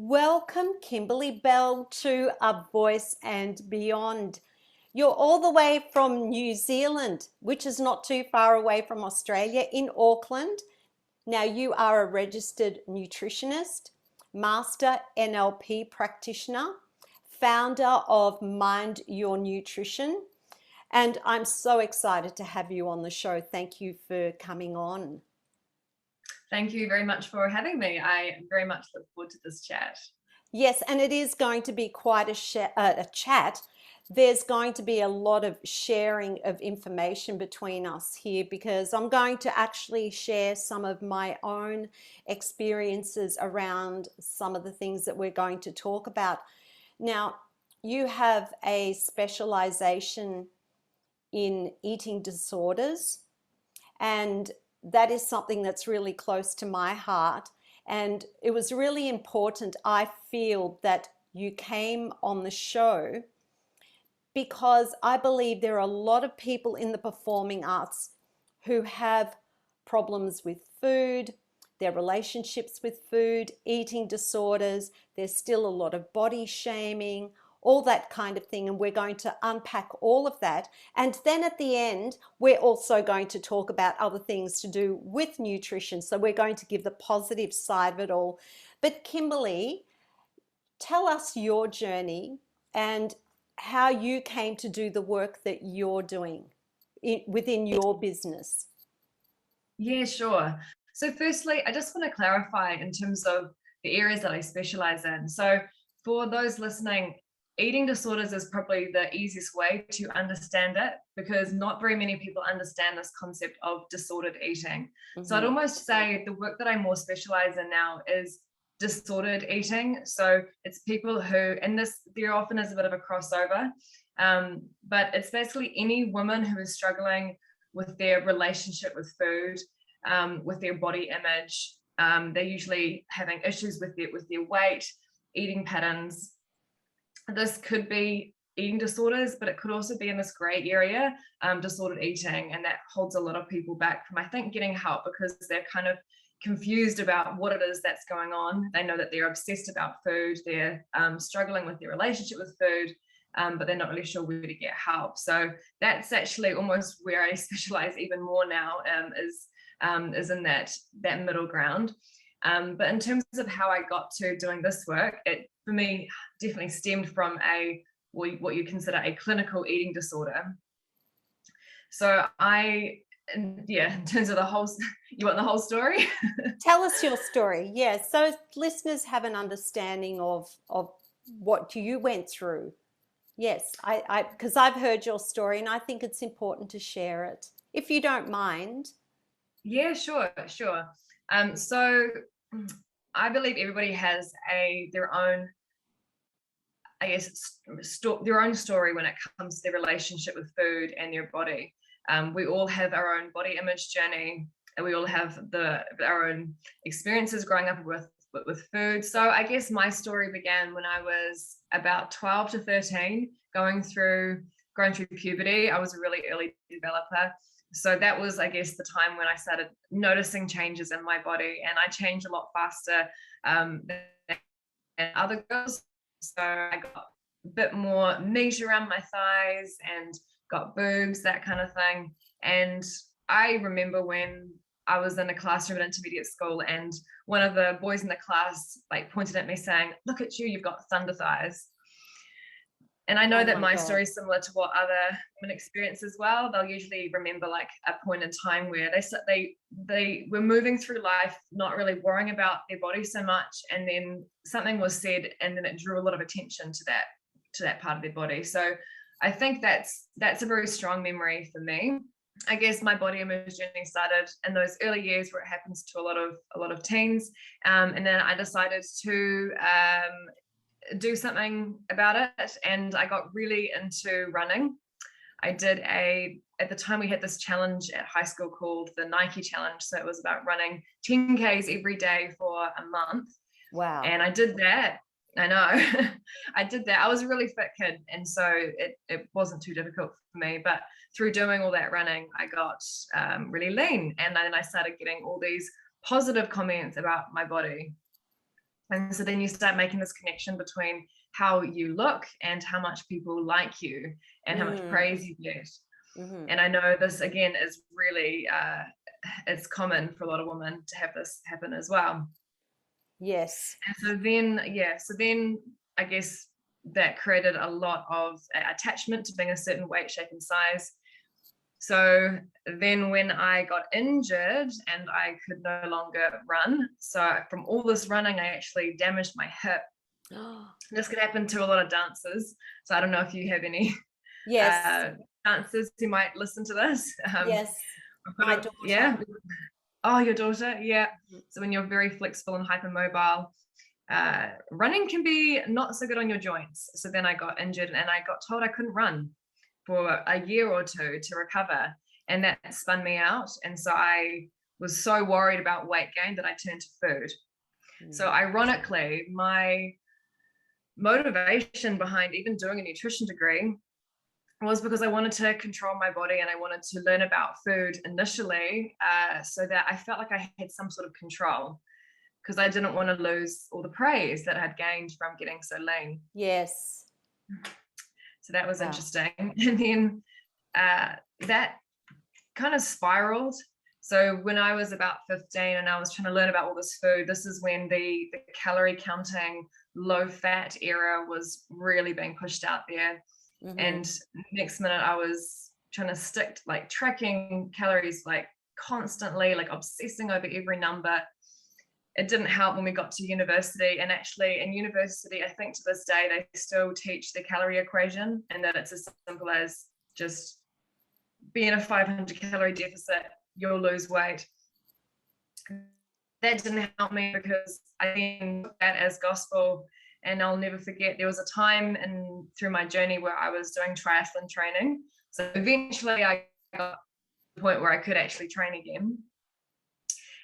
Welcome, Kimberley Bell, to A Voice and Beyond. You're all the way from New Zealand, which is not too far away from Australia, in Auckland. Now, you are a registered nutritionist, master NLP practitioner, founder of Mind Your Nutrition, and I'm so excited to have you on the show. Thank you for coming on. Thank you very much for having me. I very much look forward to this chat. Yes, and it is going to be quite a chat. There's going to be a lot of sharing of information between us here because I'm going to actually share some of my own experiences around some of the things that we're going to talk about. Now, you have a specialization in eating disorders, and that is something that's really close to my heart. And it was really important, I feel, that you came on the show because I believe there are a lot of people in the performing arts who have problems with food, their relationships with food, eating disorders. There's still a lot of body shaming, all that kind of thing. And we're going to unpack all of that. And then at the end, we're also going to talk about other things to do with nutrition. So we're going to give the positive side of it all. But Kimberley, tell us your journey and how you came to do the work that you're doing within your business. Yeah, sure. So firstly, I just want to clarify in terms of the areas that I specialize in. So for those listening, eating disorders is probably the easiest way to understand it because not very many people understand this concept of disordered eating. So I'd almost say the work that I more specialize in now is disordered eating. So it's people who, and this there often is a bit of a crossover, but it's basically any woman who is struggling with their relationship with food, with their body image. They're usually having issues with their weight, eating patterns. This could be eating disorders, but it could also be in this gray area, disordered eating, and that holds a lot of people back from, I think, getting help because they're kind of confused about what it is that's going on. They know that they're obsessed about food, they're struggling with their relationship with food, but they're not really sure where to get help. So that's actually almost where I specialize even more now, is in that middle ground. But in terms of how I got to doing this work, it for me definitely stemmed from what you consider a clinical eating disorder. So in terms of you want the whole story? Tell us your story. Yes, so listeners have an understanding of what you went through. Yes, I because I've heard your story and I think it's important to share it, if you don't mind. Yeah, sure. So I believe everybody has their own, I guess, their own story when it comes to their relationship with food and their body. We all have our own body image journey, and we all have our own experiences growing up with food. So I guess my story began when I was about 12 to 13, going through puberty. I was a really early developer. So that was, I guess, the time when I started noticing changes in my body, and I changed a lot faster than other girls. So I got a bit more meat around my thighs and got boobs, that kind of thing. And I remember when I was in a classroom at intermediate school, and one of the boys in the class pointed at me saying, "Look at you, you've got thunder thighs." And I know that my story is similar to what other women experience as well. They'll usually remember a point in time where they were moving through life, not really worrying about their body so much, and then something was said, and then it drew a lot of attention to that part of their body. So I think that's a very strong memory for me. I guess my body image journey started in those early years where it happens to a lot of teens, and then I decided to do something about it, and I got really into running. At the time we had this challenge at high school called the Nike Challenge. So it was about running 10Ks every day for a month. Wow. And I did that. I know. I did that. I was a really fit kid, and so it wasn't too difficult for me. But through doing all that running, I got really lean, and then I started getting all these positive comments about my body. And so then you start making this connection between how you look and how much people like you and how much Mm. praise you get. Mm-hmm. And I know this again is really it's common for a lot of women to have this happen as well. Yes. And so then I guess that created a lot of attachment to being a certain weight, shape, and size. So then when I got injured and I could no longer run, so from all this running, I actually damaged my hip. This could happen to a lot of dancers. So I don't know if you have any Yes. dancers who might listen to this. Yes. My daughter. Yeah. Oh, your daughter. Yeah. Mhm. So when you're very flexible and hypermobile, running can be not so good on your joints. So then I got injured and I got told I couldn't run for a year or two to recover. And that spun me out. And so I was so worried about weight gain that I turned to food. So ironically, my motivation behind even doing a nutrition degree was because I wanted to control my body and I wanted to learn about food initially, so that I felt like I had some sort of control, because I didn't want to lose all the praise that I had gained from getting so lean. Yes. So that was Wow. interesting. And then that kind of spiraled. So when I was about 15 and I was trying to learn about all this food, this is when the calorie counting, low fat era was really being pushed out there. Mm-hmm. And next minute I was trying to stick to like tracking calories like constantly, like obsessing over every number. It didn't help when we got to university. And actually in university, I think to this day, they still teach the calorie equation, and that it's as simple as just be in a 500 calorie deficit, you'll lose weight. That didn't help me because I then took that as gospel. And I'll never forget, there was a time through my journey where I was doing triathlon training. So eventually I got to the point where I could actually train again.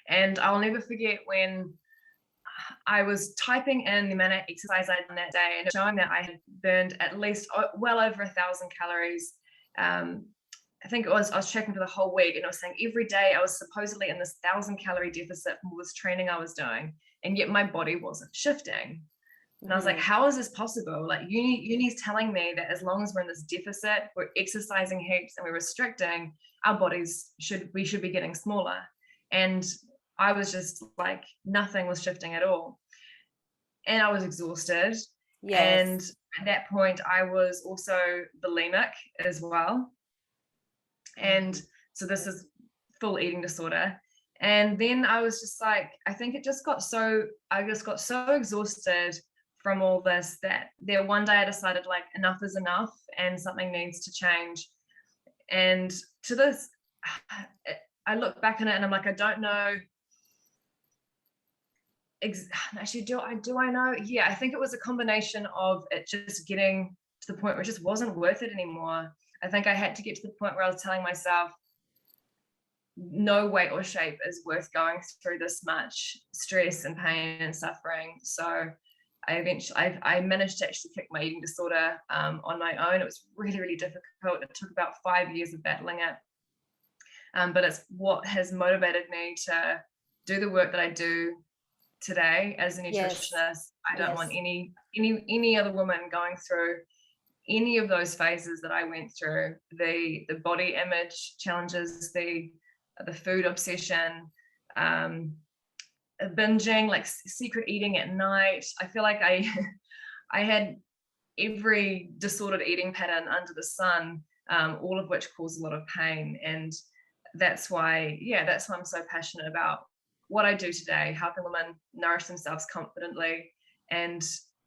And I'll never forget when I was typing in the amount of exercise I'd done that day, and showing that I had burned at least well over 1,000 calories. I think I was checking for the whole week, and I was saying every day I was supposedly in this 1,000 calorie deficit from all this training I was doing, and yet my body wasn't shifting. And I was like, how is this possible? Like uni's telling me that as long as we're in this deficit, we're exercising heaps and we're restricting, our bodies should be getting smaller. And I was just like, nothing was shifting at all. And I was exhausted. Yes. And at that point, I was also bulimic as well. And so this is full eating disorder. And then I was just like, I just got so exhausted from all this that there one day I decided like enough is enough and something needs to change. And to this, I look back on it and I'm like, I don't know. Actually, do I know? Yeah, I think it was a combination of it just getting to the point where it just wasn't worth it anymore. I think I had to get to the point where I was telling myself, no weight or shape is worth going through this much stress and pain and suffering. So I managed to actually kick my eating disorder on my own. It was really, really difficult. It took about 5 years of battling it. But it's what has motivated me to do the work that I do today as a nutritionist. Yes. I don't want any other woman going through any of those phases that I went through, the body image challenges, the food obsession, binging, like secret eating at night. I feel like I had every disordered eating pattern under the sun, all of which cause a lot of pain. And that's why I'm so passionate about what I do today, helping women nourish themselves confidently and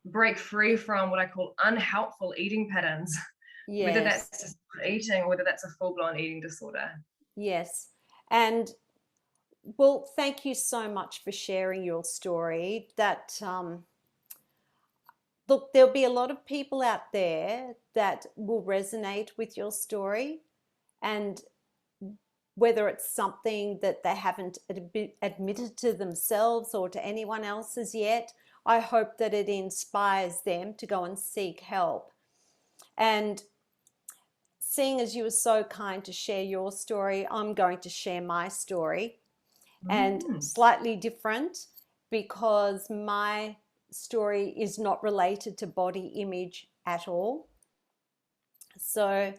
break free from what I call unhelpful eating patterns, whether that's just eating or whether that's a full-blown eating disorder. Yes. And well, thank you so much for sharing your story. That look, there'll be a lot of people out there that will resonate with your story, and whether it's something that they haven't admitted to themselves or to anyone else as yet, I hope that it inspires them to go and seek help. And seeing as you were so kind to share your story, I'm going to share my story. And slightly different, because my story is not related to body image at all. So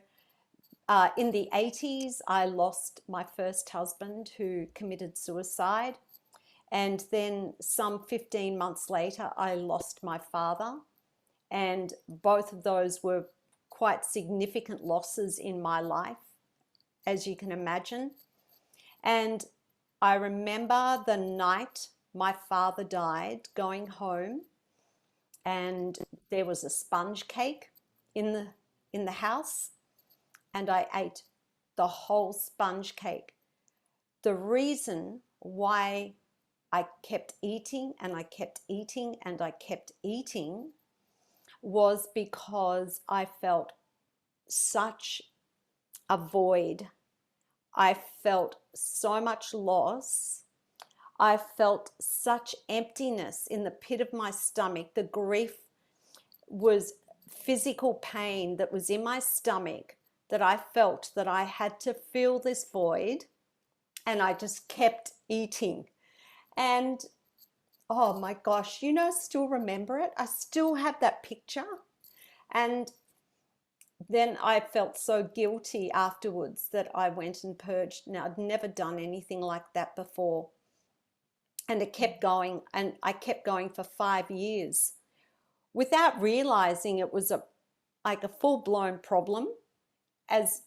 in the 80s, I lost my first husband who committed suicide. And then some 15 months later, I lost my father. And both of those were quite significant losses in my life, as you can imagine. And I remember the night my father died, going home, and there was a sponge cake in the house, and I ate the whole sponge cake. The reason why I kept eating and I kept eating and I kept eating was because I felt such a void. I felt so much loss. I felt such emptiness in the pit of my stomach. The grief was physical pain that was in my stomach, that I felt that I had to fill this void, and I just kept eating. And oh my gosh, I still remember it. I still have that picture. And then I felt so guilty afterwards that I went and purged. Now, I'd never done anything like that before. And it kept going, and I kept going for 5 years without realizing it was like a full-blown problem. As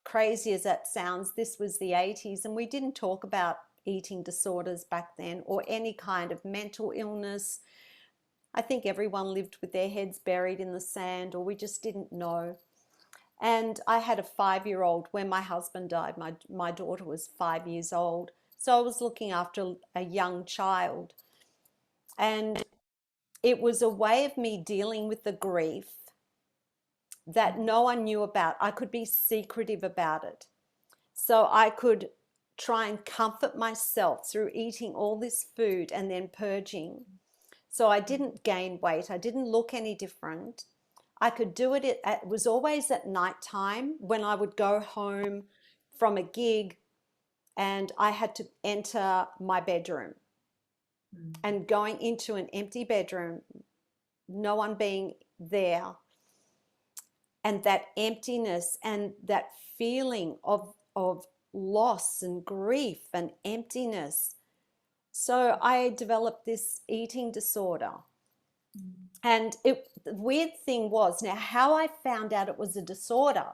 crazy as that sounds, this was the 80s, and we didn't talk about eating disorders back then, or any kind of mental illness. I think everyone lived with their heads buried in the sand, or we just didn't know. And I had a 5-year-old when my husband died. My daughter was 5 years old. So I was looking after a young child. And it was a way of me dealing with the grief that no one knew about. I could be secretive about it. So I could try and comfort myself through eating all this food and then purging. So I didn't gain weight. I didn't look any different. I could do it. It was always at nighttime when I would go home from a gig and I had to enter my bedroom. And going into an empty bedroom, no one being there, and that emptiness and that feeling of loss and grief and emptiness. So I developed this eating disorder. And the weird thing was, now how I found out it was a disorder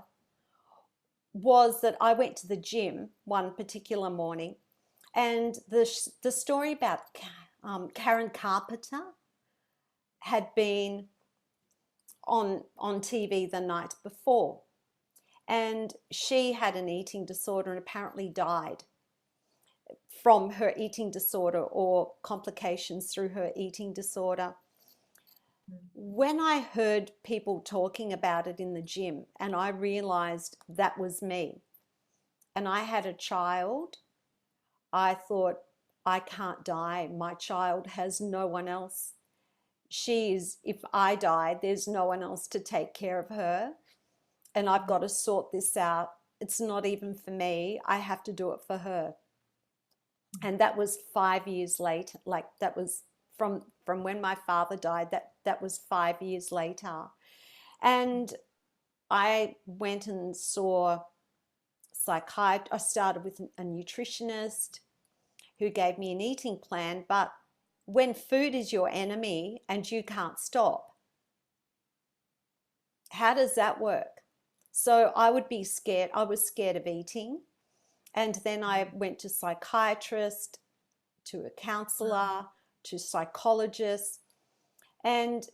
was that I went to the gym one particular morning, and the story about Karen Carpenter had been on TV the night before. And she had an eating disorder and apparently died from her eating disorder, or complications through her eating disorder. When I heard people talking about it in the gym, and I realized that was me, and I had a child, I thought, I can't die. My child has no one else. If I die, there's no one else to take care of her. And I've got to sort this out. It's not even for me. I have to do it for her. And that was 5 years later. Like, that was from when my father died. That was 5 years later. And I went and saw psychiatrist. I started with a nutritionist who gave me an eating plan. But when food is your enemy and you can't stop, how does that work? So I would be scared. I was scared of eating. And then I went to psychiatrist, to a counselor, to psychologist. And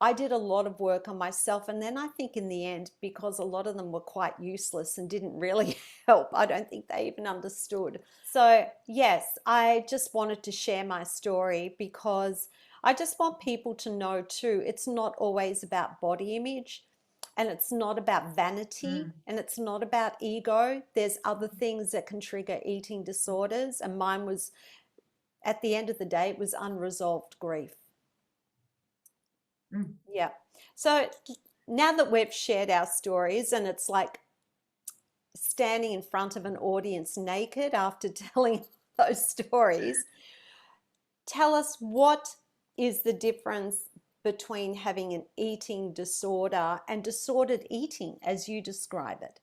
I did a lot of work on myself. And then I think in the end, because a lot of them were quite useless and didn't really help, I don't think they even understood. So yes, I just wanted to share my story because I just want people to know too, it's not always about body image, and it's not about vanity, and it's not about ego. There's other things that can trigger eating disorders. And mine was, at the end of the day, it was unresolved grief. Yeah. So now that we've shared our stories, and it's like standing in front of an audience naked after telling those stories, tell us, what is the difference between having an eating disorder and disordered eating, as you describe it?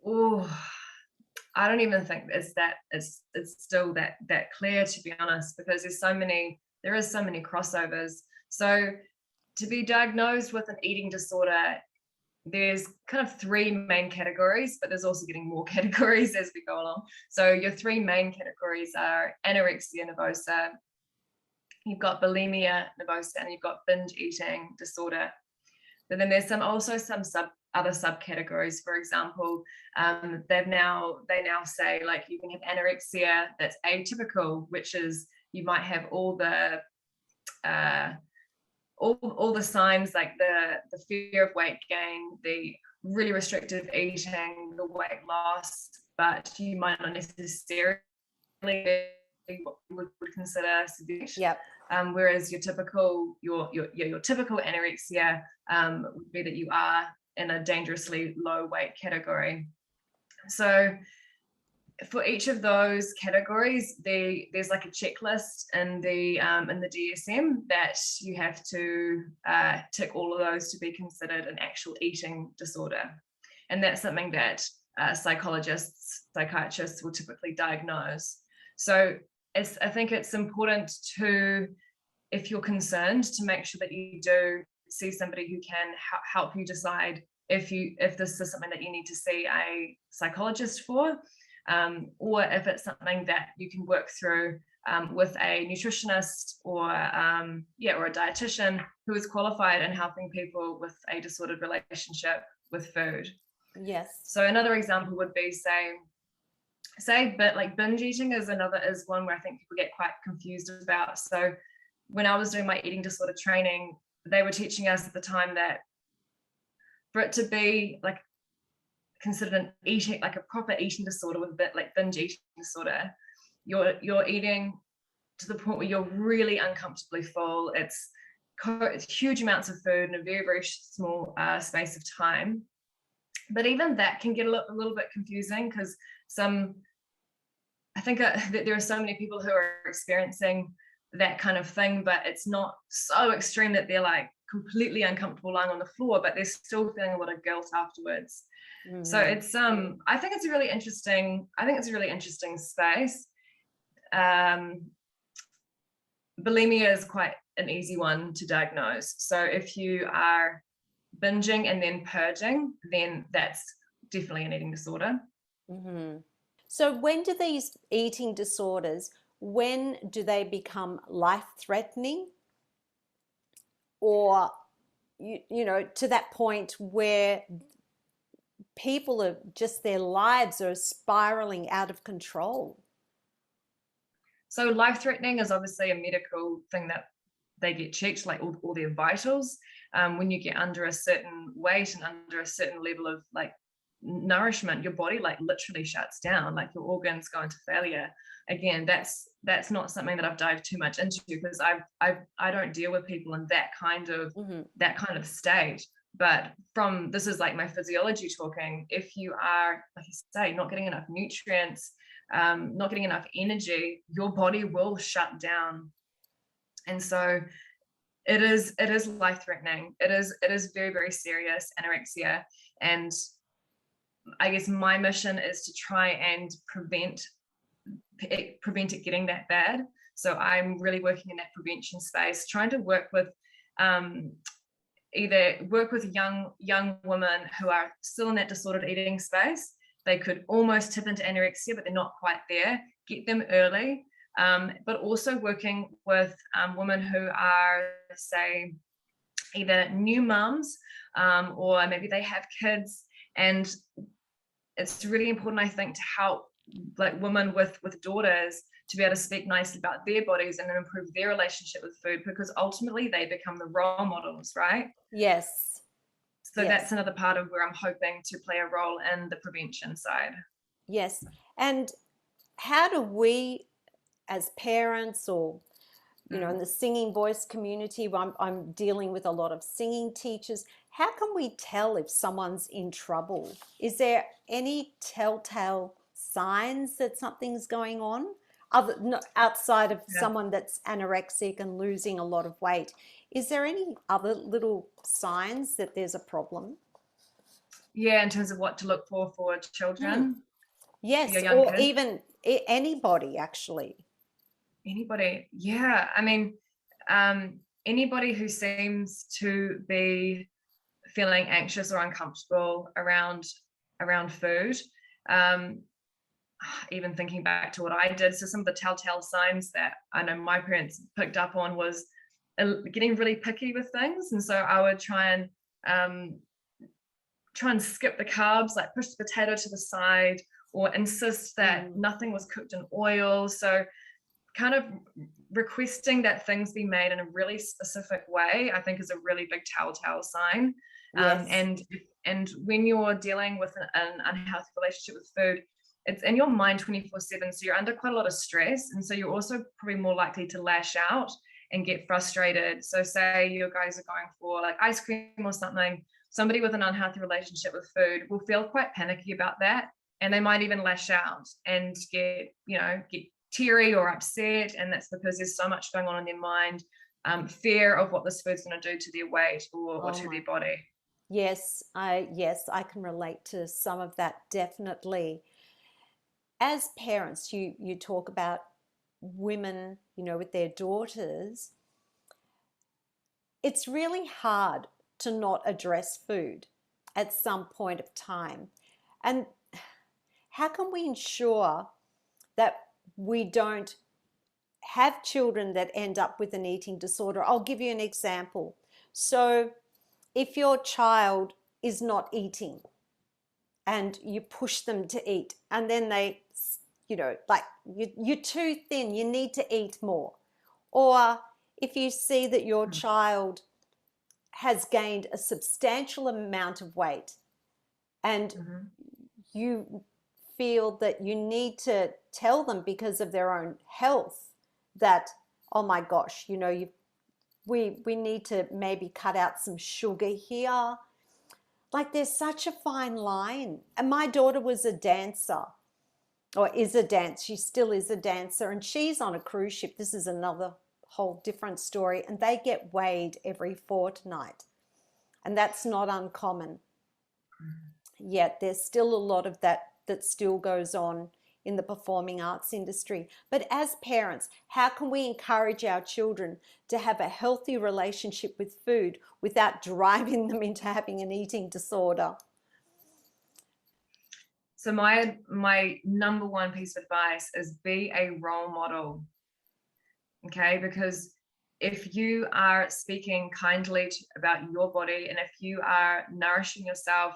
Oh, I don't even think it's still that clear, to be honest, because there is so many crossovers. So to be diagnosed with an eating disorder, there's kind of three main categories, but there's also getting more categories as we go along. So your three main categories are anorexia nervosa, you've got bulimia nervosa, and you've got binge eating disorder. But then there's also some other subcategories. For example, they now say, like, you can have anorexia that's atypical, which is you might have all the signs, like the fear of weight gain, the really restrictive eating, the weight loss, but you might not necessarily what you would consider severe. Yep. Whereas your typical anorexia would be that you are in a dangerously low weight category. So for each of those categories, there's like a checklist in the DSM that you have to tick all of those to be considered an actual eating disorder, and that's something that psychologists, psychiatrists will typically diagnose. So I think it's important to, if you're concerned, to make sure that you do see somebody who can help you decide if this is something that you need to see a psychologist for, or if it's something that you can work through with a nutritionist or a dietitian who is qualified in helping people with a disordered relationship with food. Yes. So another example would be but like binge eating is one where I think people get quite confused about. So when I was doing my eating disorder training, they were teaching us at the time that for it to be like considered an eating, like a proper eating disorder with a bit like binge eating disorder, you're eating to the point where you're really uncomfortably full. It's huge amounts of food in a very, very small space of time. But even that can get a little bit confusing, because I think that there are so many people who are experiencing that kind of thing, but it's not so extreme that they're like completely uncomfortable lying on the floor, but they're still feeling a lot of guilt afterwards. Mm-hmm. So it's I think it's a really interesting space. Bulimia is quite an easy one to diagnose. So if you are binging and then purging, then that's definitely an eating disorder. Mm-hmm. So when do these eating disorders, when do they become life-threatening? Or, you know, to that point where people are just, their lives are spiraling out of control? So life-threatening is obviously a medical thing that they get checked, like all their vitals. When you get under a certain weight and under a certain level of like nourishment, your body like literally shuts down, like your organs go into failure. Again, that's not something that I've dived too much into, because I don't deal with people in that kind of that kind of state. But this is like my physiology talking. If you are, like I say, not getting enough nutrients, not getting enough energy, your body will shut down. And so it is life-threatening. It is very, very serious, anorexia. And I guess my mission is to try and prevent it getting that bad. So I'm really working in that prevention space, trying to work with either work with young women who are still in that disordered eating space. They could almost tip into anorexia, but they're not quite there. Get them early. But also working with women who are, say, either new mums, or maybe they have kids, and it's really important, I think, to help like women with daughters to be able to speak nicely about their bodies and then improve their relationship with food, because ultimately they become the role models, right? Yes. So yes, that's another part of where I'm hoping to play a role in the prevention side. Yes. And how do we as parents, or you know, in the singing voice community, I'm dealing with a lot of singing teachers, how can we tell if someone's in trouble? Is there any telltale signs that something's going on? outside of Yeah. someone that's anorexic and losing a lot of weight, is there any other little signs that there's a problem? Yeah, in terms of what to look for Hmm. children, for your Yes, young or kids. even anybody actually. Anybody, yeah. I mean, anybody who seems to be feeling anxious or uncomfortable around food. Um, Even thinking back to what I did, so some of the telltale signs that I know my parents picked up on was getting really picky with things, and so I would um, try and skip the carbs, like push the potato to the side, or insist that nothing was cooked in oil. So kind of requesting that things be made in a really specific way, I think, is a really big telltale sign. Yes. And when you're dealing with an unhealthy relationship with food, it's in your mind 24/7, so you're under quite a lot of stress, and so you're also probably more likely to lash out and get frustrated. So say you guys are going for like ice cream or something, somebody with an unhealthy relationship with food will feel quite panicky about that, and they might even lash out and get teary or upset, and that's because there's so much going on in their mind, fear of what this food's going to do to their weight or Oh to my. their body. Yes, I can relate to some of that definitely. As parents, you talk about women, with their daughters. It's really hard to not address food at some point of time. And how can we ensure that we don't have children that end up with an eating disorder? I'll give you an example. So, if your child is not eating and you push them to eat, and then they, like you're too thin, you need to eat more. Or if you see that your child has gained a substantial amount of weight and Mm-hmm. you feel that you need to tell them because of their own health that, oh my gosh, we need to maybe cut out some sugar here. Like, there's such a fine line. And my daughter was a dancer, or is a dance. She still is a dancer, and she's on a cruise ship. This is another whole different story. And they get weighed every fortnight. And that's not uncommon. Yet there's still a lot of that still goes on in the performing arts industry. But as parents, how can we encourage our children to have a healthy relationship with food without driving them into having an eating disorder? So my number one piece of advice is be a role model. Okay, because if you are speaking kindly about your body, and if you are nourishing yourself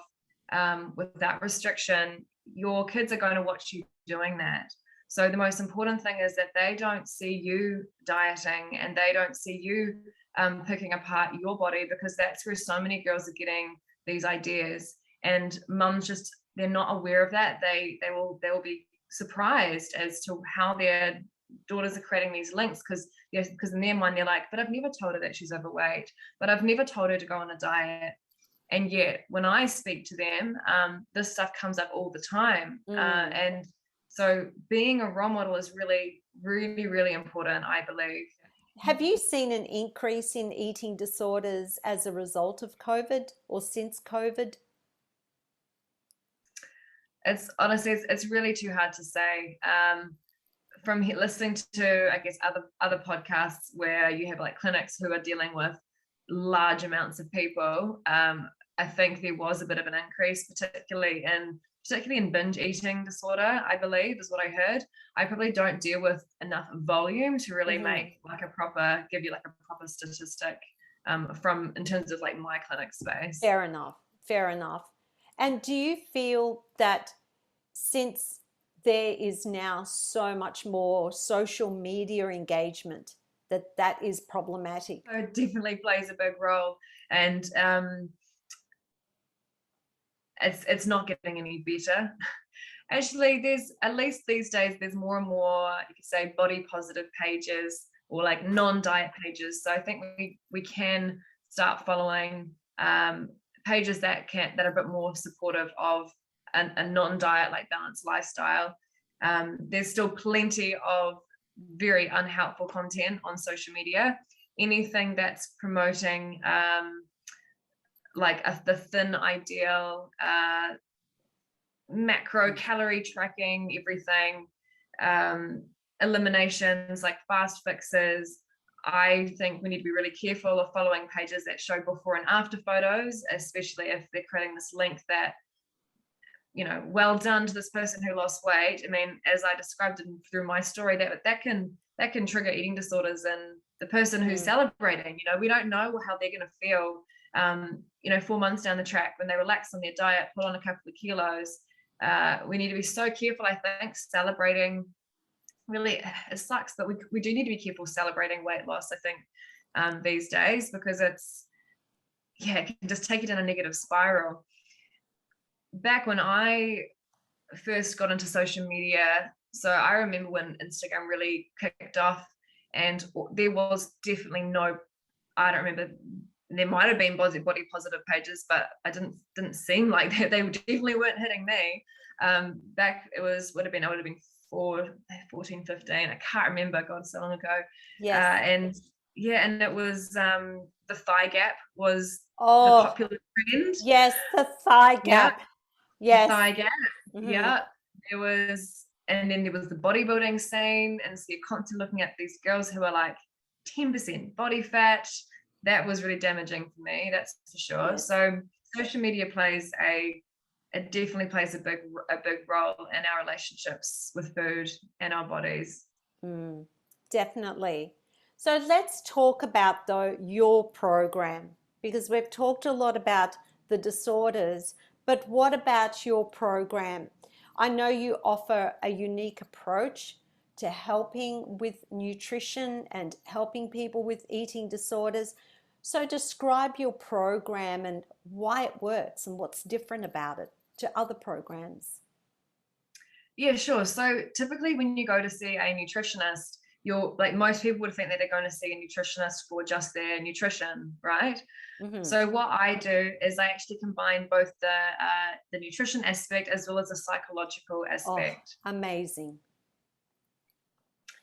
without restriction, your kids are going to watch you doing that. So the most important thing is that they don't see you dieting, and they don't see you picking apart your body, because that's where so many girls are getting these ideas. And mums just, they're not aware of that. They will be surprised as to how their daughters are creating these links, because in their mind they're like, but I've never told her that she's overweight, but I've never told her to go on a diet. And yet when I speak to them, this stuff comes up all the time. And so being a role model is really, really, really important, I believe. Have you seen an increase in eating disorders as a result of COVID or since COVID? It's honestly, it's really too hard to say. From listening to, I guess, other podcasts where you have like clinics who are dealing with large amounts of people, I think there was a bit of an increase, particularly in binge eating disorder, I believe, is what I heard. I probably don't deal with enough volume to really give you like a proper statistic from in terms of like my clinic space. Fair enough. Fair enough. And do you feel that since there is now so much more social media engagement, that is problematic? So it definitely plays a big role, and it's not getting any better. Actually, there's, at least these days, there's more and more, you could say, body positive pages or like non-diet pages. So I think we can start following pages that are a bit more supportive of a non-diet, like balanced lifestyle. There's still plenty of very unhelpful content on social media. Anything that's promoting like the thin ideal, macro calorie tracking, everything, eliminations, like fast fixes. I think we need to be really careful of following pages that show before and after photos, especially if they're creating this link that, you know, well done to this person who lost weight. I mean, as I described it through my story, that can trigger eating disorders in the person who's celebrating. You know, we don't know how they're going to feel, you know, 4 months down the track when they relax on their diet, put on a couple of kilos. We need to be so careful, I think, celebrating. Really, it sucks, but we do need to be careful celebrating weight loss, I think, these days, because it can just take it in a negative spiral. Back when I first got into social media, so I remember when Instagram really kicked off, and there was definitely I don't remember, there might have been body positive pages, but I didn't seem like that. They definitely weren't hitting me. Back I would have been 14, 15. I can't remember, God, so long ago. Yes. And it was the thigh gap was the Oh, popular trend. yes, the thigh Yeah, gap. Yes. thigh gap. Yeah, there was, and then there was the bodybuilding scene, and so you're constantly looking at these girls who are like 10% body fat. That was really damaging for me, that's for sure. Yes. So social media definitely plays a big role in our relationships with food and our bodies. Definitely. So let's talk about, though, your program, because we've talked a lot about the disorders, but what about your program? I know you offer a unique approach to helping with nutrition and helping people with eating disorders. So describe your program and why it works and what's different about it to other programs. Yeah, sure. So typically when you go to see a nutritionist, you're like, most people would think that they're going to see a nutritionist for just their nutrition, right? So what I do is I actually combine both the nutrition aspect as well as the psychological aspect. Oh, amazing.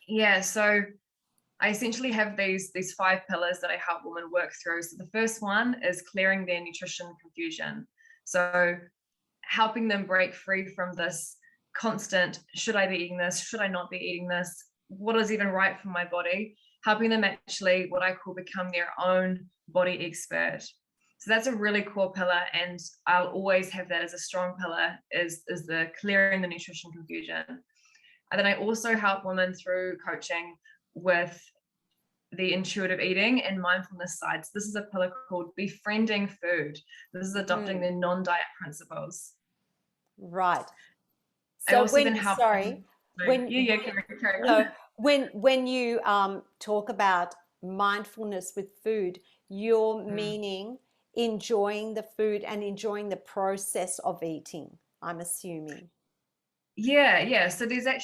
Yeah, so I essentially have these 5 pillars that I help women work through. So the first one is clearing their nutrition confusion. So helping them break free from this constant, should I be eating this? Should I not be eating this? What is even right for my body? Helping them actually, what I call, become their own body expert. So that's a really core pillar, and I'll always have that as a strong pillar, is the clearing the nutrition confusion. And then I also help women through coaching with the intuitive eating and mindfulness sides. This is a pillar called befriending food. This is adopting the non-diet principles. Right. I So also then help. carry on. when you talk about mindfulness with food, you're meaning enjoying the food and enjoying the process of eating, I'm assuming. Yeah. So there's a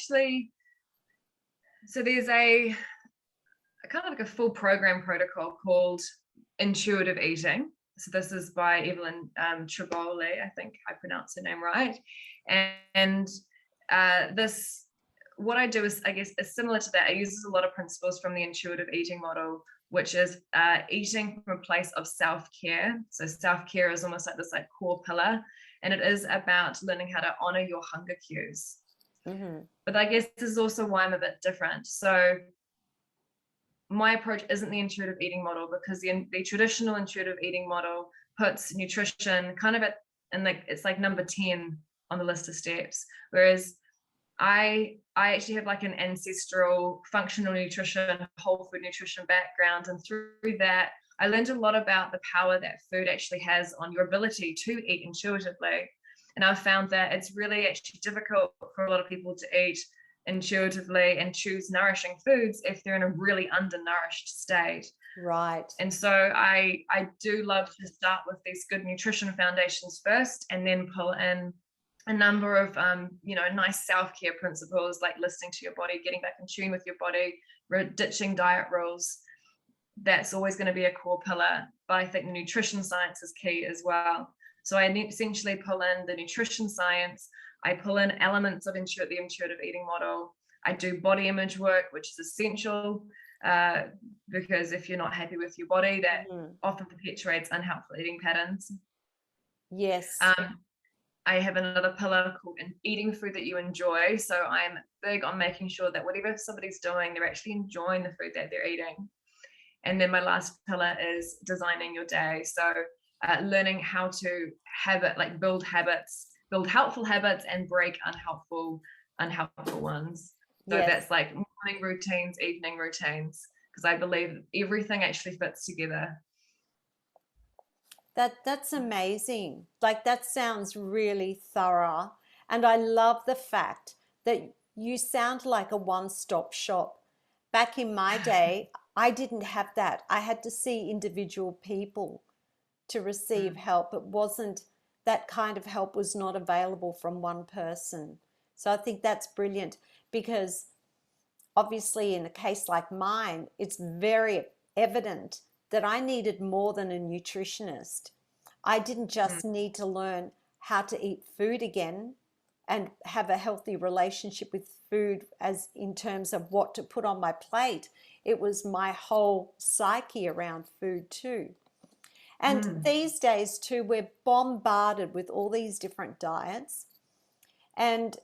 kind of like a full program protocol called intuitive eating. So this is by Evelyn Tribole, I think I pronounced her name right. And this, what I do is, I guess, is similar to that. I use a lot of principles from the intuitive eating model, which is eating from a place of self-care. So self-care is almost like this like core pillar, and it is about learning how to honor your hunger cues. But I guess this is also why I'm a bit different. So my approach isn't the intuitive eating model, because the traditional intuitive eating model puts nutrition kind of it's like number 10 on the list of steps, whereas I actually have like an ancestral functional nutrition, whole food nutrition background, and through that I learned a lot about the power that food actually has on your ability to eat intuitively. And I've found that it's really actually difficult for a lot of people to eat intuitively and choose nourishing foods if they're in a really undernourished state. Right. And so I do love to start with these good nutrition foundations first, and then pull in a number of nice self-care principles, like listening to your body, getting back in tune with your body, ditching diet rules. That's always going to be a core pillar, but I think the nutrition science is key as well. So I essentially pull in the nutrition science, I pull in elements of the intuitive eating model, I do body image work, which is essential, because if you're not happy with your body, that often perpetuates unhelpful eating patterns. Yes. I have another pillar called eating food that you enjoy. So I'm big on making sure that whatever somebody's doing, they're actually enjoying the food that they're eating. And then my last pillar is designing your day. So learning how to build habits, build helpful habits, and break unhelpful ones. So Yes. that's like morning routines, evening routines, because I believe everything actually fits together. That's amazing. Like, that sounds really thorough. And I love the fact that you sound like a one-stop shop. Back in my day, I didn't have that. I had to see individual people to receive help. It wasn't, that kind of help was not available from one person. So I think that's brilliant, because obviously in a case like mine, it's very evident that I needed more than a nutritionist. I didn't just need to learn how to eat food again and have a healthy relationship with food, as in terms of what to put on my plate. It was my whole psyche around food too. And these days too, we're bombarded with all these different diets. And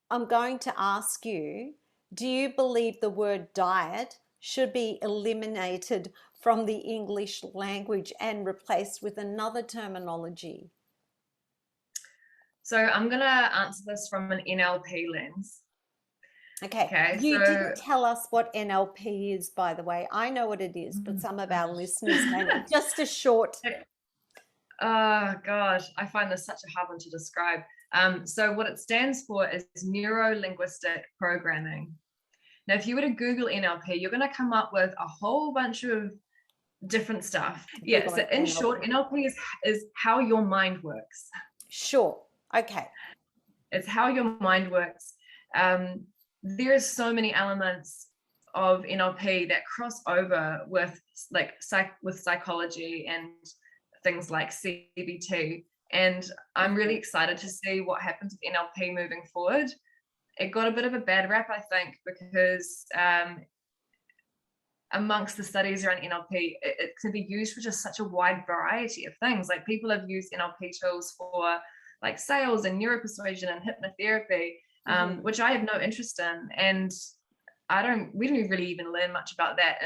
I'm going to ask you, do you believe the word diet should be eliminated from the English language and replaced with another terminology? So I'm going to answer this from an NLP lens. Okay, you didn't tell us what NLP is, by the way. I know what it is, but some of our listeners may not. Just a short. Oh gosh, I find this such a hard one to describe. So what it stands for is Neurolinguistic programming. Now, if you were to Google NLP, you're going to come up with a whole bunch of different stuff. Yeah, so in short, NLP is how your mind works. Sure. Okay. It's how your mind works. There's so many elements of NLP that cross over with psychology and things like CBT. And I'm really excited to see what happens with NLP moving forward. It got a bit of a bad rap, I think, because amongst the studies around NLP, it can be used for just such a wide variety of things. Like, people have used NLP tools for like sales and neuropersuasion and hypnotherapy, which I have no interest in. And we didn't really even learn much about that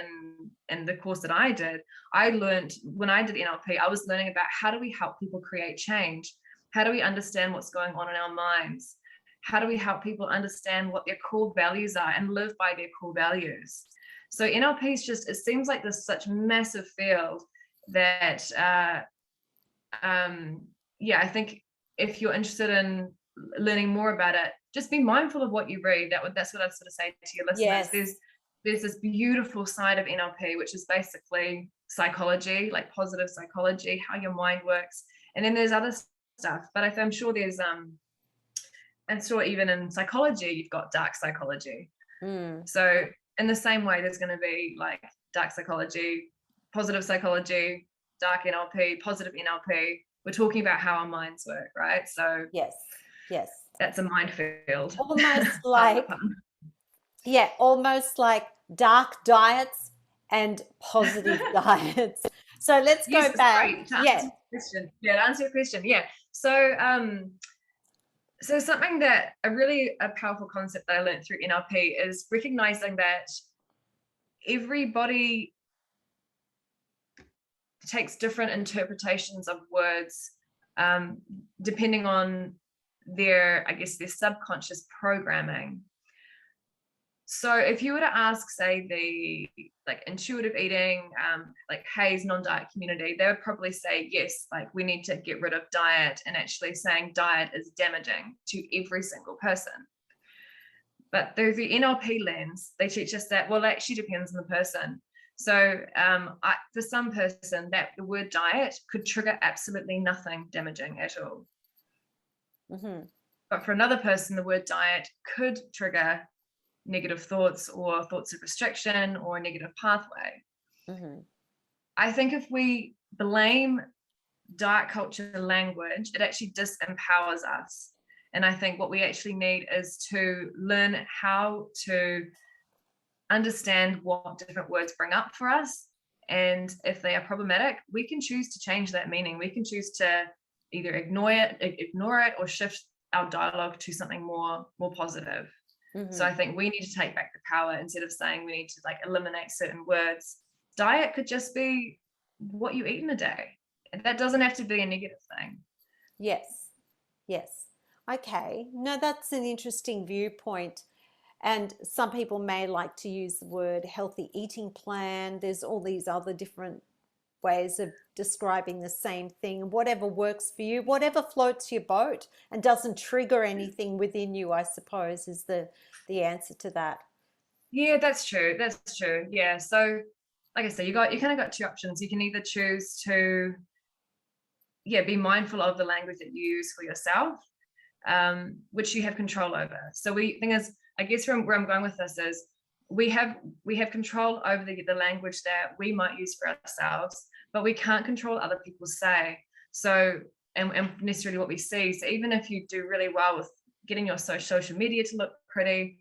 in the course that I did. I learned, when I did NLP, I was learning about how do we help people create change? How do we understand what's going on in our minds? How do we help people understand what their core values are and live by their core values? So NLP is just, it seems like this such massive field that, I think if you're interested in learning more about it, just be mindful of what you read. That's what I'd sort of say to your listeners. Yes. There's this beautiful side of NLP, which is basically psychology, like positive psychology, how your mind works. And then there's other stuff, but I'm sure there's, and so even in psychology, you've got dark psychology. So in the same way, there's going to be like dark psychology, positive psychology, dark NLP, positive NLP. We're talking about how our minds work, right? So yes, that's a minefield. Almost like, almost like dark diets and positive diets. So let's go back. To answer your question. Yeah. So something that a powerful concept that I learned through NLP is recognizing that everybody takes different interpretations of words, depending on their subconscious programming. So if you were to ask, say, the intuitive eating, Hayes non-diet community, they would probably say, yes, we need to get rid of diet, and actually saying diet is damaging to every single person. But through the NLP lens, they teach us that, well, it actually depends on the person. So for some person, that the word diet could trigger absolutely nothing damaging at all. But for another person, the word diet could trigger negative thoughts or thoughts of restriction or a negative pathway. I think if we blame diet culture language, it actually disempowers us. And I think what we actually need is to learn how to understand what different words bring up for us. And if they are problematic, we can choose to change that meaning. We can choose to either ignore it or shift our dialogue to something more positive. So I think we need to take back the power instead of saying we need to like eliminate certain words. Diet could just be what you eat in a day. And that doesn't have to be a negative thing. Yes. Yes. Okay. No, that's an interesting viewpoint. And some people may like to use the word healthy eating plan. There's all these other different ways of describing the same thing. Whatever works for you, whatever floats your boat and doesn't trigger anything within you, I suppose, is the answer to that. Yeah, that's true. That's true. Yeah. So like I said, you kind of got two options. You can either choose to be mindful of the language that you use for yourself, which you have control over. So thing is, I guess where I'm going with this is we have control over the language that we might use for ourselves, but we can't control what other people say. So and necessarily what we see. So even if you do really well with getting your social media to look pretty,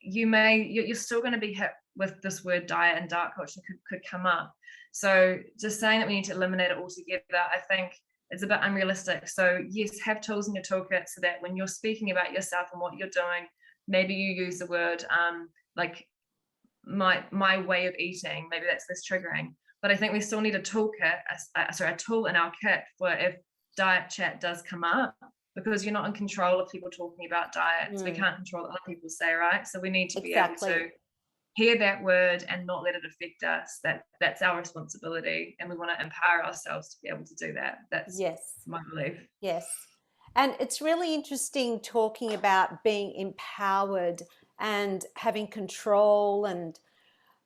you're still going to be hit with this word diet, and dark culture could come up. So just saying that we need to eliminate it altogether, I think it's a bit unrealistic. So yes, have tools in your toolkit so that when you're speaking about yourself and what you're doing, maybe you use the word like my way of eating. Maybe that's less triggering. But I think we still need a toolkit, a tool in our kit for if diet chat does come up, because you're not in control of people talking about diets. We can't control what other people say, right? So we need to be able to hear that word and not let it affect us. That's our responsibility, and we want to empower ourselves to be able to do that. That's my belief. Yes. And it's really interesting talking about being empowered and having control and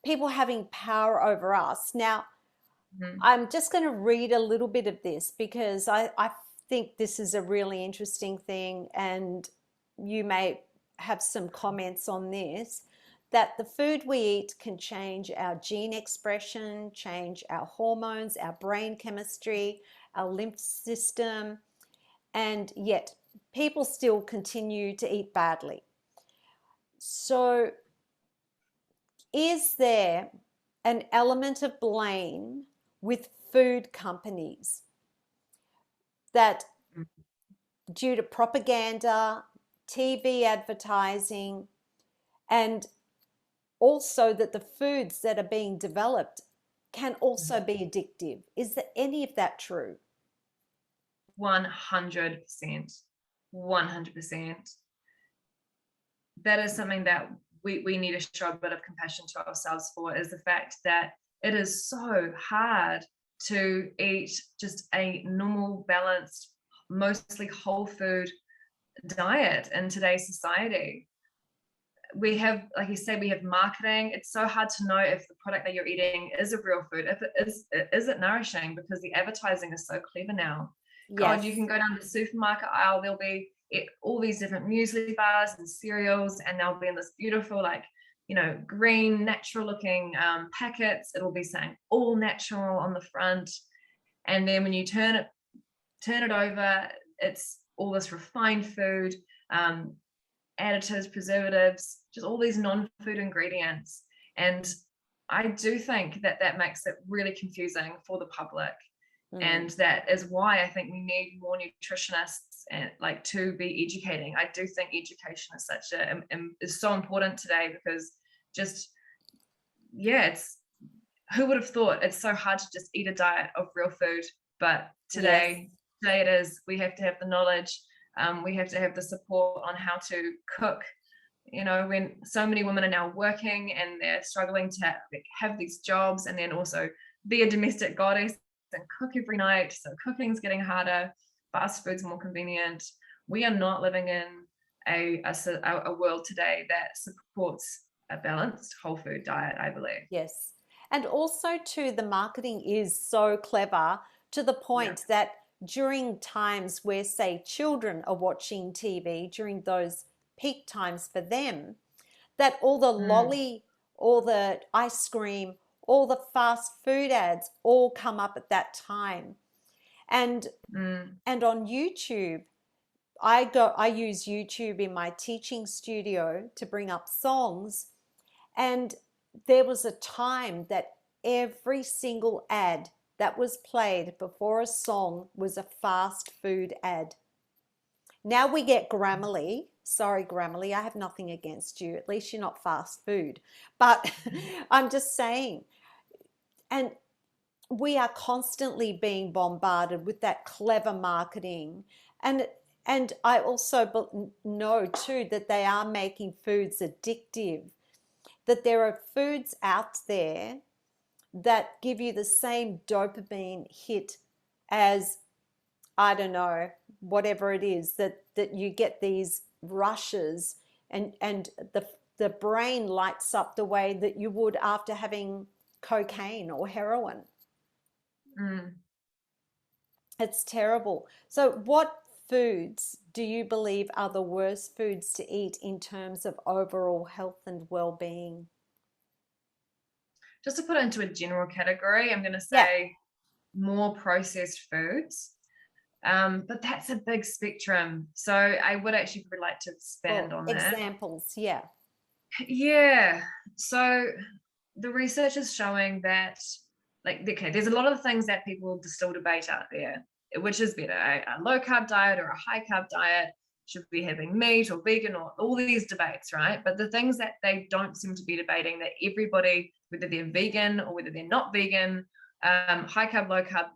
people having power over us. Now, I'm just going to read a little bit of this because I think this is a really interesting thing, and you may have some comments on this, that the food we eat can change our gene expression, change our hormones, our brain chemistry, our lymph system, and yet people still continue to eat badly. So is there an element of blame with food companies that due to propaganda, TV advertising, and also that the foods that are being developed can also be addictive? Is there any of that true? 100%. 100%. That is something that we need to show a bit of compassion to ourselves for, is the fact that it is so hard to eat just a normal, balanced, mostly whole food diet in today's society. We have, like you said, we have marketing. It's so hard to know if the product that you're eating is a real food. If it is it nourishing? Because the advertising is so clever now. God, you can go down the supermarket aisle, there'll be all these different muesli bars and cereals, and they'll be in this beautiful, like, green, natural looking packets. It'll be saying all natural on the front. And then when you turn it over, it's all this refined food, additives, preservatives, just all these non-food ingredients. And I do think that makes it really confusing for the public. And that is why I think we need more nutritionists and to be educating. I do think education is so important today, because it's, who would have thought it's so hard to just eat a diet of real food? But today it is. We have to have the knowledge. We have to have the support on how to cook. When so many women are now working and they're struggling to have these jobs and then also be a domestic goddess and cook every night. So cooking's getting harder. Fast food's more convenient. We are not living in a world today that supports a balanced whole food diet, I believe. Yes. And also too, the marketing is so clever to the point that during times where, say, children are watching TV, during those peak times for them, that all the lolly, all the ice cream, all the fast food ads all come up at that time. And on YouTube, I use YouTube in my teaching studio to bring up songs, and there was a time that every single ad that was played before a song was a fast food ad. Now we get Grammarly. Sorry, Grammarly, I have nothing against you. At least you're not fast food. But I'm just saying, and we are constantly being bombarded with that clever marketing. And I also know too that they are making foods addictive, that there are foods out there that give you the same dopamine hit as, I don't know, whatever it is, that you get these rushes, and the brain lights up the way that you would after having cocaine or heroin. Mm. It's terrible. So what foods do you believe are the worst foods to eat in terms of overall health and well-being? Just to put it into a general category, I'm going to Yeah. say more processed foods. But that's a big spectrum. So I would actually really like to expand Well, on that. examples, yeah. Yeah. So the research is showing that, like, okay, there's a lot of things that people still debate out there, which is better, a low carb diet or a high carb diet, should be having meat or vegan, or all these debates, right? But the things that they don't seem to be debating, that everybody, whether they're vegan or whether they're not vegan, high carb, low carb,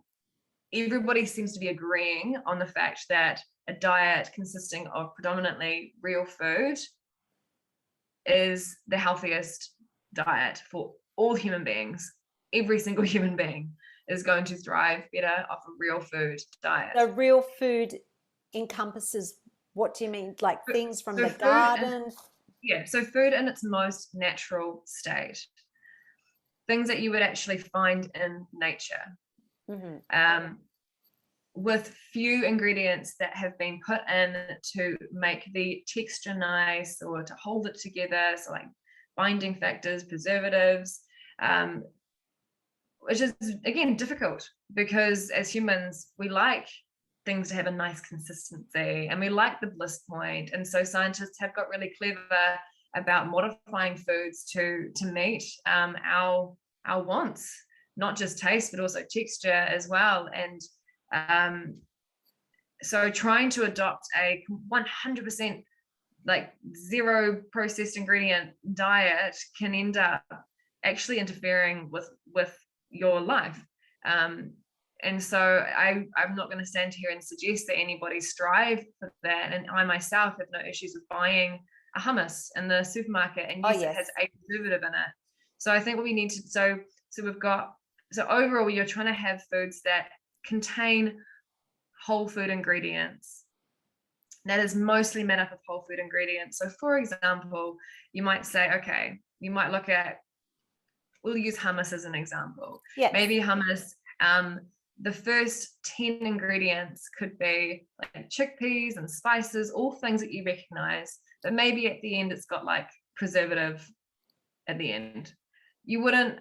everybody seems to be agreeing on the fact that a diet consisting of predominantly real food is the healthiest diet for all human beings. Every single human being is going to thrive better off a real food diet. So real food encompasses, what do you mean? Like things from the garden? Yeah, so food in its most natural state. Things that you would actually find in nature. Mm-hmm. With few ingredients that have been put in to make the texture nice or to hold it together. So like binding factors, preservatives, which is, again, difficult because as humans, we like things to have a nice consistency and we like the bliss point. And so scientists have got really clever about modifying foods to meet our wants, not just taste, but also texture as well. And so trying to adopt a 100% like zero processed ingredient diet can end up actually interfering with your life. And so I'm not going to stand here and suggest that anybody strive for that. And I myself have no issues with buying a hummus in the supermarket, and yes, it has a preservative in it. So I think what we need to, so we've got, so overall you're trying to have foods that contain whole food ingredients. That is mostly made up of whole food ingredients. So for example, you might say, okay, you might look at, we'll use hummus as an example. Yes. Maybe hummus, the first 10 ingredients could be like chickpeas and spices, all things that you recognize, but maybe at the end it's got like preservative at the end. You wouldn't,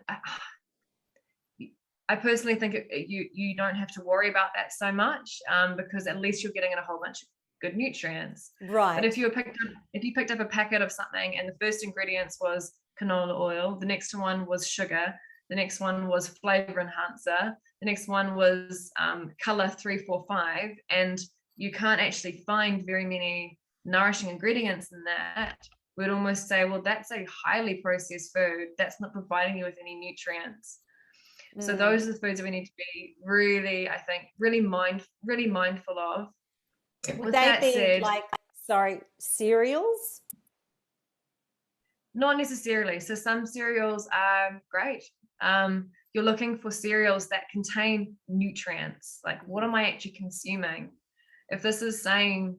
I personally think you don't have to worry about that so much, because at least you're getting in a whole bunch of good nutrients. Right. But if you picked up a packet of something and the first ingredients was canola oil, the next one was sugar, the next one was flavor enhancer, the next one was color 345, and you can't actually find very many nourishing ingredients in that, we'd almost say, well, that's a highly processed food that's not providing you with any nutrients. So those are the foods that we need to be really, I think, really mindful of. Would they be like, cereals? Not necessarily. So some cereals are great. You're looking for cereals that contain nutrients. Like, what am I actually consuming? If this is saying,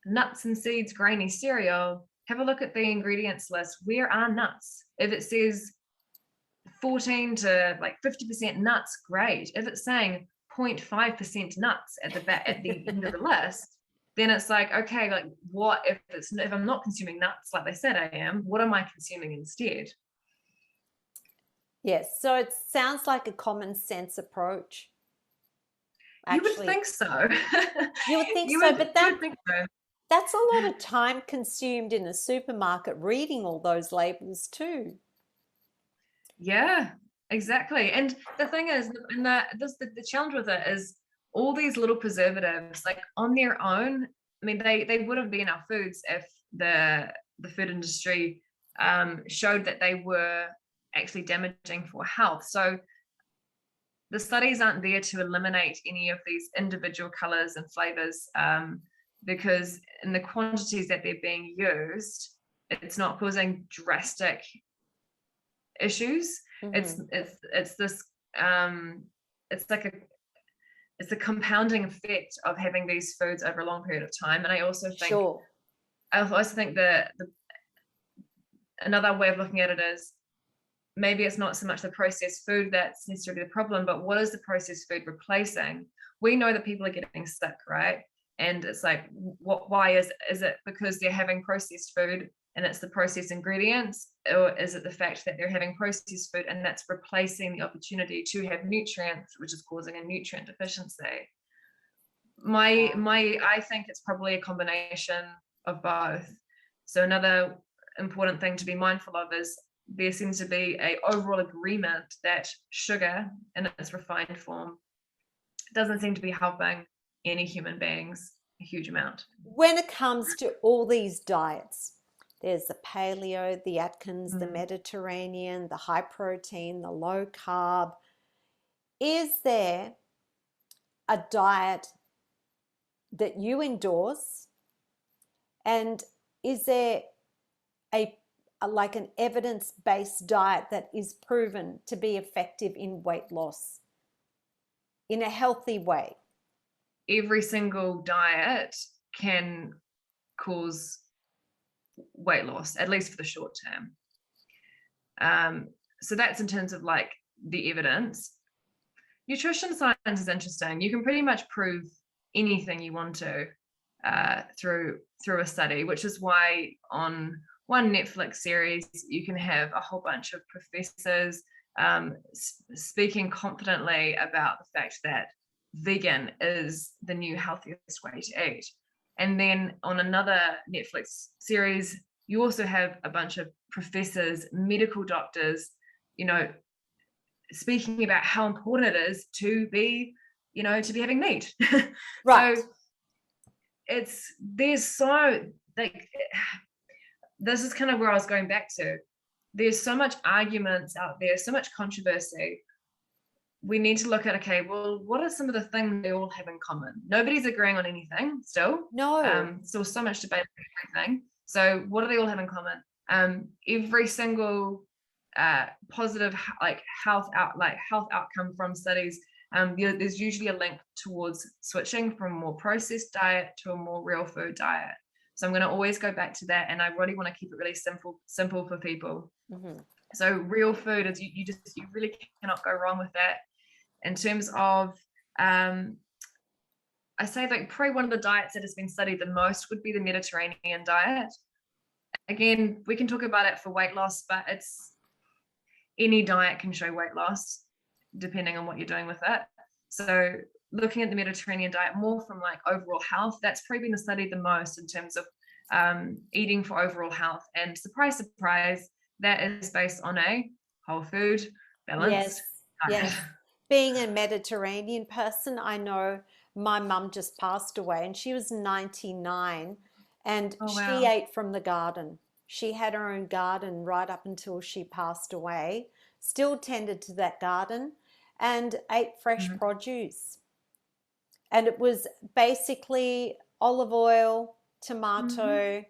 nuts and seeds grainy cereal, have a look at the ingredients list. Where are nuts? If it says 14 to like 50% nuts, great. If it's saying 0.5% nuts at the end of the list, then it's like, okay, like what if I'm not consuming nuts like they said I am, what am I consuming instead? Yes, so it sounds like a common sense approach. You would actually. think so. You would think You so, would but you would think so. that's a lot of time consumed in a supermarket reading all those labels too. Yeah, exactly. And the thing is, and the challenge with it is all these little preservatives, like on their own, I mean, they wouldn't be in our foods if the food industry showed that they were actually damaging for health. So the studies aren't there to eliminate any of these individual colors and flavors, because in the quantities that they're being used, it's not causing drastic issues. Mm-hmm. It's this it's like it's a compounding effect of having these foods over a long period of time. And Sure. I also think that another way of looking at it is maybe it's not so much the processed food that's necessarily the problem, but what is the processed food replacing? We know that people are getting sick, right? And it's like, why is it because they're having processed food and it's the processed ingredients, or is it the fact that they're having processed food and that's replacing the opportunity to have nutrients, which is causing a nutrient deficiency? I think it's probably a combination of both. So another important thing to be mindful of is there seems to be a overall agreement that sugar in its refined form doesn't seem to be helping any human beings a huge amount. When it comes to all these diets, there's the paleo, the Atkins, the Mediterranean, the high protein, the low carb. Is there a diet that you endorse? And is there like an evidence-based diet that is proven to be effective in weight loss in a healthy way? Every single diet can cause weight loss, at least for the short term. So that's in terms of like the evidence. Nutrition science is interesting. You can pretty much prove anything you want to through a study, which is why on one Netflix series you can have a whole bunch of professors speaking confidently about the fact that vegan is the new healthiest way to eat. And then on another Netflix series, you also have a bunch of professors, medical doctors, speaking about how important it is to be having meat. Right. So there's so like this is kind of where I was going back to. There's so much arguments out there, so much controversy. We need to look at, okay, well, what are some of the things they all have in common? Nobody's agreeing on anything still. No. Still so much debate on everything. So what do they all have in common? Every single positive health outcome from studies, there's usually a link towards switching from a more processed diet to a more real food diet. So I'm going to always go back to that, and I really want to keep it really simple for people. Mm-hmm. So real food is you really cannot go wrong with that. In terms of I say like probably one of the diets that has been studied the most would be the Mediterranean diet. Again, we can talk about it for weight loss, but any diet can show weight loss depending on what you're doing with it. So looking at the Mediterranean diet more from like overall health, that's probably been studied the most in terms of eating for overall health. And surprise, surprise, that is based on a whole food balanced diet. Yes. Being a Mediterranean person, I know my mum just passed away and she was 99 and Oh, she wow. ate from the garden. She had her own garden right up until she passed away, still tended to that garden and ate fresh produce. And it was basically olive oil, tomato,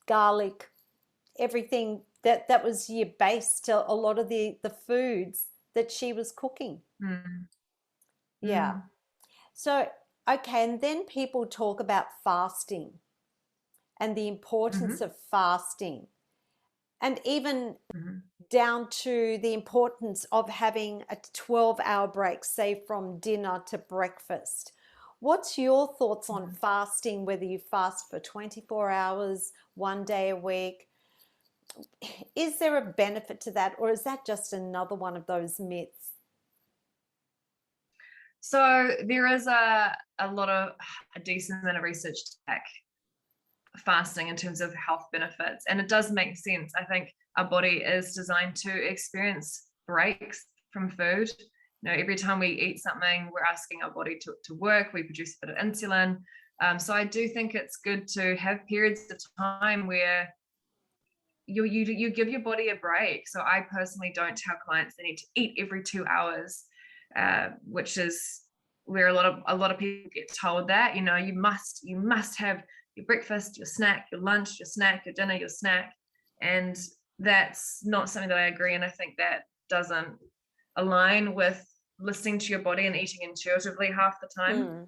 garlic, everything that was your base to a lot of the foods that she was cooking. Yeah. So, okay, and then people talk about fasting and the importance of fasting, and even down to the importance of having a 12-hour break, say from dinner to breakfast. What's your thoughts on fasting, whether you fast for 24 hours, one day a week? Is there a benefit to that, or is that just another one of those myths? So there is a decent amount of research to back fasting in terms of health benefits, and it does make sense. I think our body is designed to experience breaks from food. Every time we eat something, we're asking our body to work. We produce a bit of insulin. So I do think it's good to have periods of time where you give your body a break. So I personally don't tell clients they need to eat every 2 hours, which is where a lot of people get told that, you must have your breakfast, your snack, your lunch, your snack, your dinner, your snack. And that's not something that I agree. And I think that doesn't align with listening to your body and eating intuitively half the time.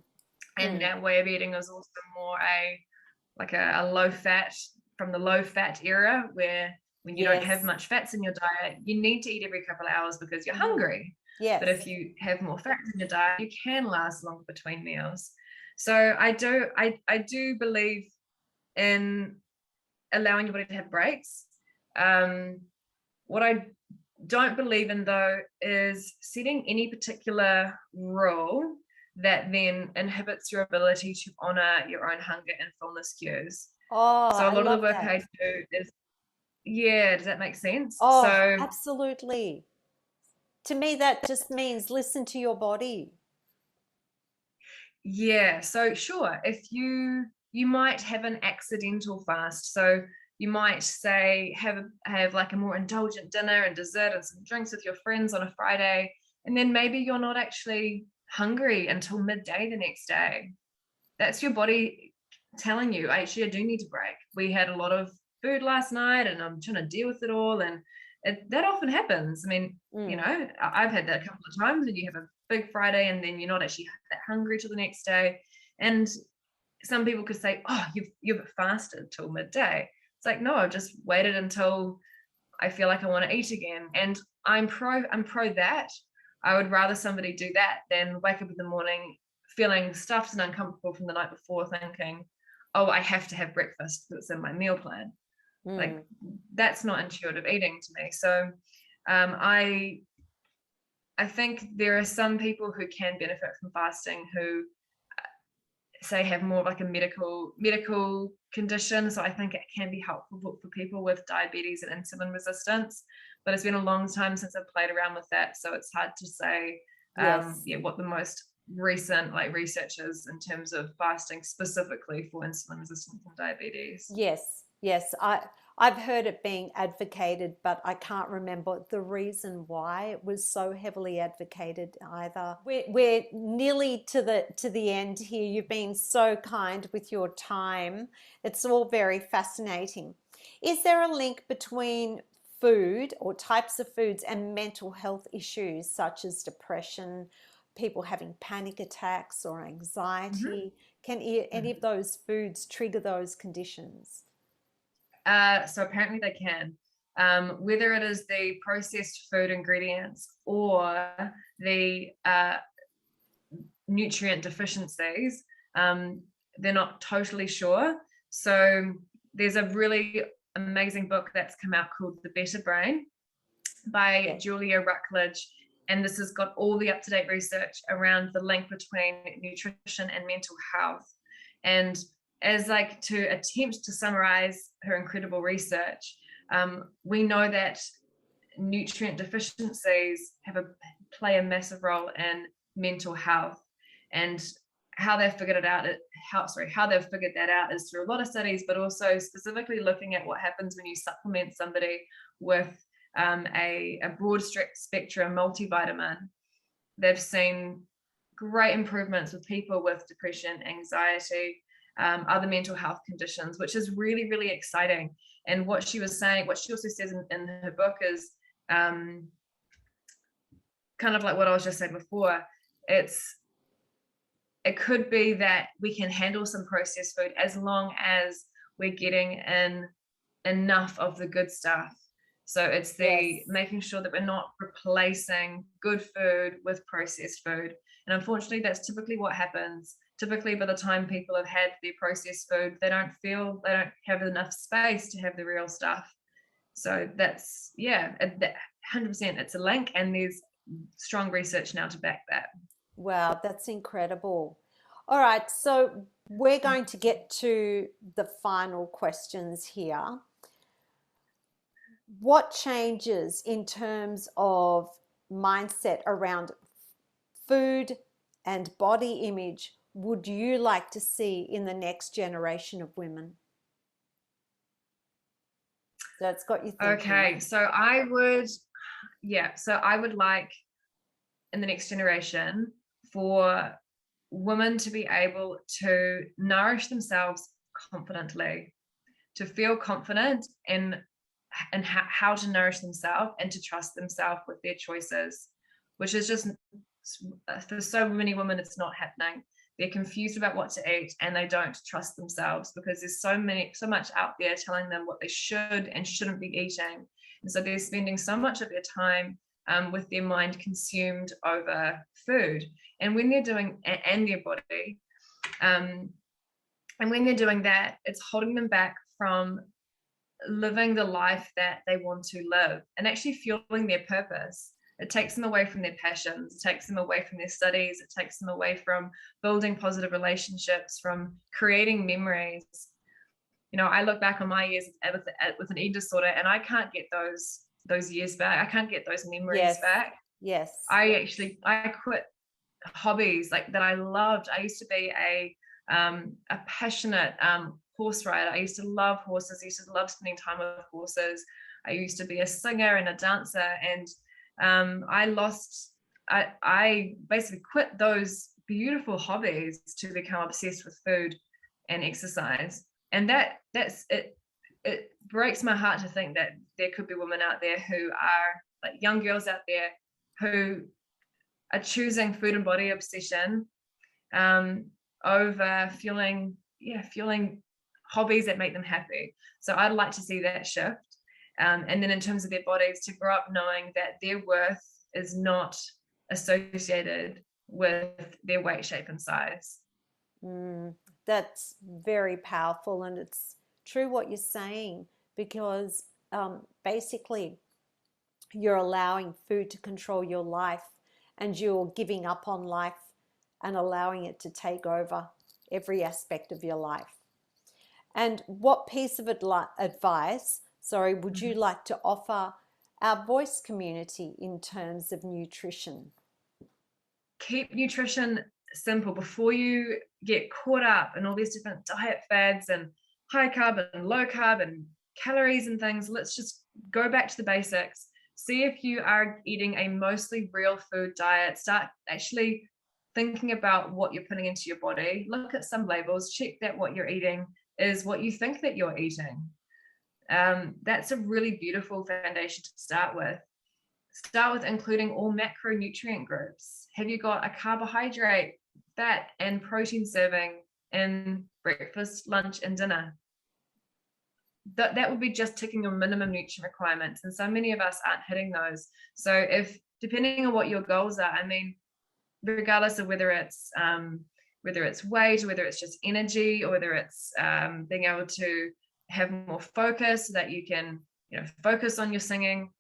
And that way of eating is also more a low fat, from the low fat era, where when you don't have much fats in your diet, you need to eat every couple of hours because you're hungry. Yes. But if you have more fats in your diet, you can last longer between meals. So I do believe in allowing your body to have breaks. What I don't believe in, though, is setting any particular rule that then inhibits your ability to honor your own hunger and fullness cues. Oh, So a lot of the work that. I do is, does that make sense? Oh, So absolutely. To me, that just means listen to your body. yeah, so sure, if you might have an accidental fast, so you might say have like a more indulgent dinner and dessert and some drinks with your friends on a Friday, and then maybe you're not actually hungry until midday the next day. That's your body telling you, actually, I do need to break. We had a lot of food last night and I'm trying to deal with it all. And that often happens. I mean, I've had that a couple of times, and you have a big Friday and then you're not actually that hungry till the next day. And some people could say, oh, you've fasted till midday. It's like, no, I've just waited until I feel like I want to eat again. And I'm pro that. I would rather somebody do that than wake up in the morning feeling stuffed and uncomfortable from the night before, thinking, oh, I have to have breakfast because it's in my meal plan. Like, that's not intuitive eating to me. So I think there are some people who can benefit from fasting who say have more of like a medical condition. So I think it can be helpful for people with diabetes and insulin resistance, but it's been a long time since I've played around with that, so it's hard to say what the most recent research is in terms of fasting specifically for insulin resistance and diabetes. Yes, I've heard it being advocated, but I can't remember the reason why it was so heavily advocated either. We're nearly to the end here. You've been so kind with your time. It's all very fascinating. Is there a link between food or types of foods and mental health issues such as depression, people having panic attacks or anxiety? Can any of those foods trigger those conditions? So apparently they can. Whether it is the processed food ingredients or the nutrient deficiencies, they're not totally sure. So there's a really amazing book that's come out called The Better Brain by Julia Ruckledge. And this has got all the up-to-date research around the link between nutrition and mental health. And as to attempt to summarize her incredible research, we know that nutrient deficiencies play a massive role in mental health. And how they've figured it out, how they've figured that out is through a lot of studies, but also specifically looking at what happens when you supplement somebody with a broad spectrum multivitamin. They've seen great improvements with people with depression, anxiety, other mental health conditions, which is really, really exciting. And what she was saying, what she also says in her book is kind of like what I was just saying before. It could be that we can handle some processed food as long as we're getting in enough of the good stuff. So it's making sure that we're not replacing good food with processed food. And unfortunately, that's typically what happens. Typically, by the time people have had their processed food, they don't have enough space to have the real stuff. So that's, 100%, it's a link, and there's strong research now to back that. Wow, that's incredible. All right, so we're going to get to the final questions here. What changes in terms of mindset around food and body image would you like to see in the next generation of women? So it's got you thinking. Okay, so I would like in the next generation for women to be able to nourish themselves confidently, to feel confident in how to nourish themselves and to trust themselves with their choices, which is just for so many women it's not happening. They're confused about what to eat and they don't trust themselves because there's so much out there telling them what they should and shouldn't be eating, and so they're spending so much of their time with their mind consumed over food and when they're doing and their body, and when they're doing that, it's holding them back from living the life that they want to live and actually fueling their purpose. It takes them away from their passions, it takes them away from their studies, it takes them away from building positive relationships, from creating memories. I look back on my years with an eating disorder and I can't get those years back. I can't get those memories Yes, back. yes. I quit hobbies like that I loved. I used to be a passionate horse rider. I used to love horses. I used to love spending time with horses. I used to be a singer and a dancer, and I basically quit those beautiful hobbies to become obsessed with food and exercise. And that's it. It breaks my heart to think that there could be women out there who are like young girls out there who are choosing food and body obsession over fueling hobbies that make them happy. So I'd like to see that shift. And then in terms of their bodies, to grow up knowing that their worth is not associated with their weight, shape, and size. That's very powerful, and it's true what you're saying because basically you're allowing food to control your life and you're giving up on life and allowing it to take over every aspect of your life. And what piece of advice, would you like to offer our voice community in terms of nutrition? Keep nutrition simple before you get caught up in all these different diet fads and high carb and low carb and calories and things. Let's just go back to the basics. See if you are eating a mostly real food diet. Start actually thinking about what you're putting into your body. Look at some labels, check that what you're eating is what you think that you're eating. That's a really beautiful foundation to start with. Start with including all macronutrient groups. Have you got a carbohydrate, fat, and protein serving in breakfast, lunch, and dinner? That would be just ticking your minimum nutrient requirements. And so many of us aren't hitting those. So if, depending on what your goals are, I mean, regardless of whether it's weight, or whether it's just energy, or whether it's being able to have more focus so that you can, focus on your singing.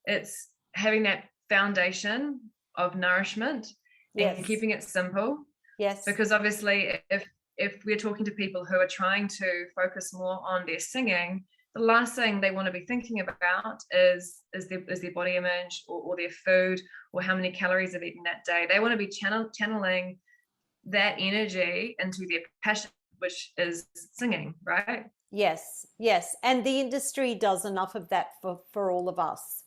It's having that foundation of nourishment and keeping it simple. Yes. Because obviously, if we're talking to people who are trying to focus more on their singing, the last thing they want to be thinking about is their body image or their food or how many calories they've eaten that day. They want to be channeling that energy into their passion, which is singing, right? Yes, yes. And the industry does enough of that for all of us.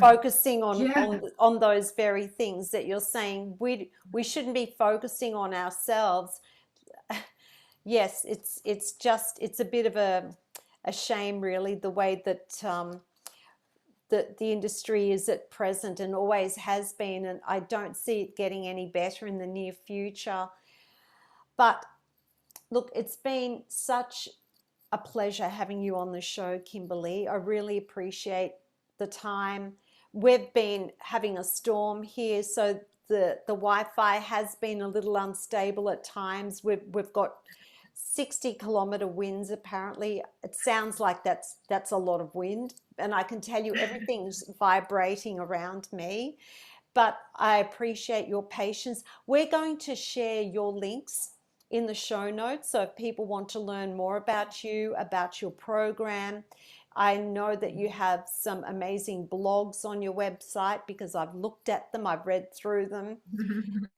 Focusing on those very things that you're saying. We shouldn't be focusing on ourselves. Yes, it's a bit of a shame, really, the way that the industry is at present and always has been, and I don't see it getting any better in the near future. But look, it's been such a pleasure having you on the show, Kimberley. I really appreciate the time. We've been having a storm here, so the Wi-Fi has been a little unstable at times. We've got 60-kilometer winds apparently. It sounds like that's a lot of wind, and I can tell you everything's vibrating around me. but I appreciate your patience. We're going to share your links in the show notes. So if people want to learn more about you, about your program, I know that you have some amazing blogs on your website because I've looked at them, I've read through them.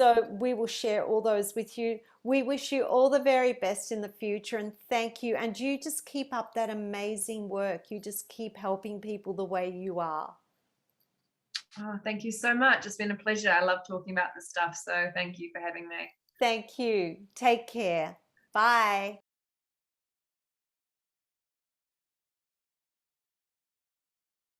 So we will share all those with you. We wish you all the very best in the future and thank you. And you just keep up that amazing work. You just keep helping people the way you are. Oh, thank you so much. It's been a pleasure. I love talking about this stuff. So thank you for having me. Thank you. Take care. Bye.